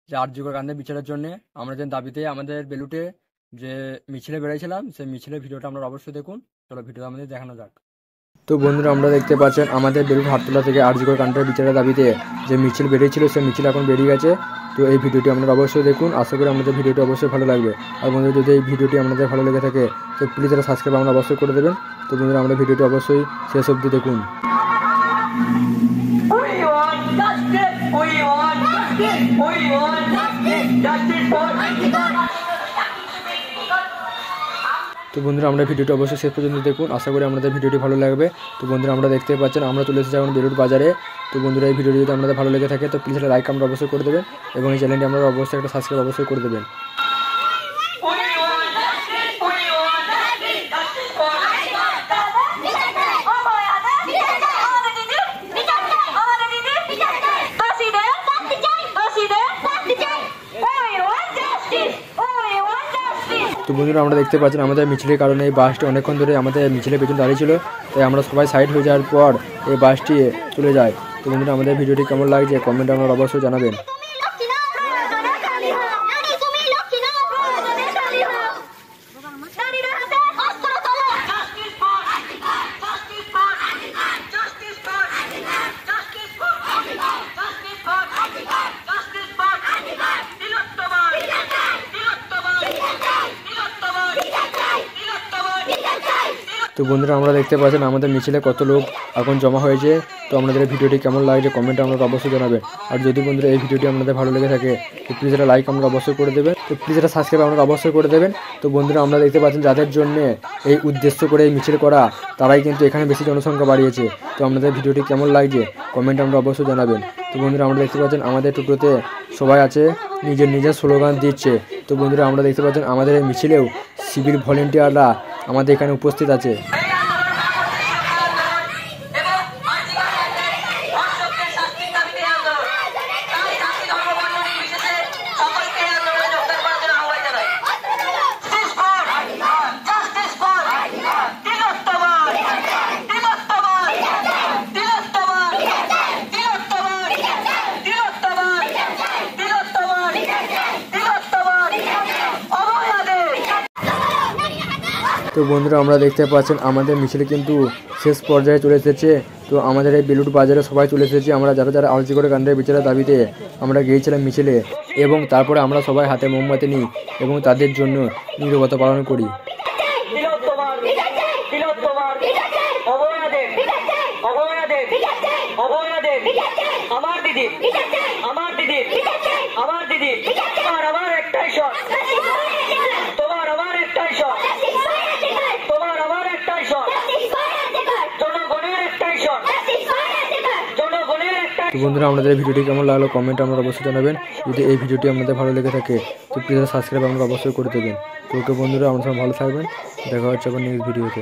যে আরজিকর কাণ্ডের বিচারের জন্য আমরা যে দাবিতে আমাদের বেলুটে যে মিছিলে বেরিয়েছিলাম, সেই মিছিলের ভিডিওটা আমরা অবশ্যই দেখুন। চলো ভিডিওটা আমাদের দেখানো যাক। তো বন্ধুরা, আমরা দেখতে পাচ্ছেন আমাদের বেলুট হাটতলা থেকে আরজিকর কাণ্ডের বিচারের দাবিতে যে মিছিল বেরিয়েছিল, সেই মিছিল এখন বেরিয়ে গেছে। তো এই ভিডিওটি আপনারা অবশ্যই দেখুন। আশা করি আমাদের ভিডিওটি অবশ্যই ভালো লাগবে। আর বন্ধুরা, যদি এই ভিডিওটি আপনাদের ভালো লেগে থাকে তো প্লিজ এটা সাবস্ক্রাইব আমরা অবশ্যই করে দেবেন। তো বন্ধুরা, আমরা ভিডিওটি অবশ্যই শেষ অবধি দেখুন। তো বন্ধুরা, আমরা ভিডিওটি অবশ্যই শেষ পর্যন্ত দেখুন। আশা করি আমাদের ভিডিওটি ভালো লাগবে। তো বন্ধুরা, আমরা দেখতে পাচ্ছেন আমরা চলে এসেছি এখন বেলুট বাজারে। তো বন্ধুরা, এই ভিডিওটি যদি আপনাদের ভালো লেগে থাকে তো প্লিজ একটা লাইক আমরা অবশ্যই করে দেবেন এবং এই চ্যানেলটি আমরা অবশ্যই একটা সাবস্ক্রাইব অবশ্যই করে দেবেন। তো বন্ধুরা, আমরা দেখতে পাচ্ছেন আমাদের মিছিলের কারণে এই বাসটি অনেকক্ষণ ধরে আমাদের মিছিলের পেছনে দাঁড়িয়ে ছিল। তাই আমরা সবাই সাইড হয়ে যাওয়ার পর এই বাসটি চলে যায়। তো বন্ধুরা, আমাদের ভিডিওটি কেমন লাগছে কমেন্টে আপনারা অবশ্যই জানাবেন। তো বন্ধুরা, আমরা দেখতে পাচ্ছেন আমাদের মিছিলে কত লোক এখন জমা হয়েছে। তো আপনাদের ভিডিওটি কেমন লাগছে কমেন্টে আপনারা অবশ্যই জানাবেন। আর যদি বন্ধুরা এই ভিডিওটি আপনাদের ভালো লেগে থাকে তো প্লিজ একটা লাইক আমরা অবশ্যই করে দেবেন। তো প্লিজ একটা সাবস্ক্রাইব আপনারা অবশ্যই করে দেবেন। তো বন্ধুরা, আমরা দেখতে পাচ্ছেন যাদের জন্য এই উদ্দেশ্য করে এই মিছিল করা তারাই কিন্তু এখানে বেশি জনসংখ্যা বাড়িয়েছে। তো আপনাদের ভিডিওটি কেমন লাগছে কমেন্টে আমরা অবশ্যই জানাবেন। তো বন্ধুরা, আমরা দেখতে পাচ্ছেন আমাদের টোটোতে সবাই আছে, নিজের নিজের স্লোগান দিচ্ছে। তো বন্ধুরা, আমরা দেখতে পাচ্ছেন আমাদের এই মিছিলেও সিভিল ভলেন্টিয়াররা আমাদের এখানে উপস্থিত আছে। তো বন্ধুরা, আমরা দেখতে পাচ্ছেন আমাদের মিছিল কিন্তু শেষ পর্যায়ে চলে এসেছে। তো আমাদের এই বেলুট বাজারে সবাই চলে এসেছি। আমরা যারা যারা আরজিকর কাণ্ডের বিচারের দাবিতে আমরা গিয়েছিলাম মিছিলে, এবং তারপরে আমরা সবাই হাতে মোমবাতি নিই এবং তাদের জন্য নীরবতা পালন করি। তো বন্ধুরা, আমাদের ভিডিওটি কেমন লাগলো কমেন্ট আমরা অবশ্যই জানাবেন। যদি এই ভিডিওটি আপনাদের ভালো লেগে থাকে তো প্লিজ সাবস্ক্রাইব আমরা অবশ্যই করে দেবেন। তো বন্ধুরা, আমরা সবাই ভালো থাকবেন। দেখা হচ্ছে আবার নেক্সট ভিডিওতে।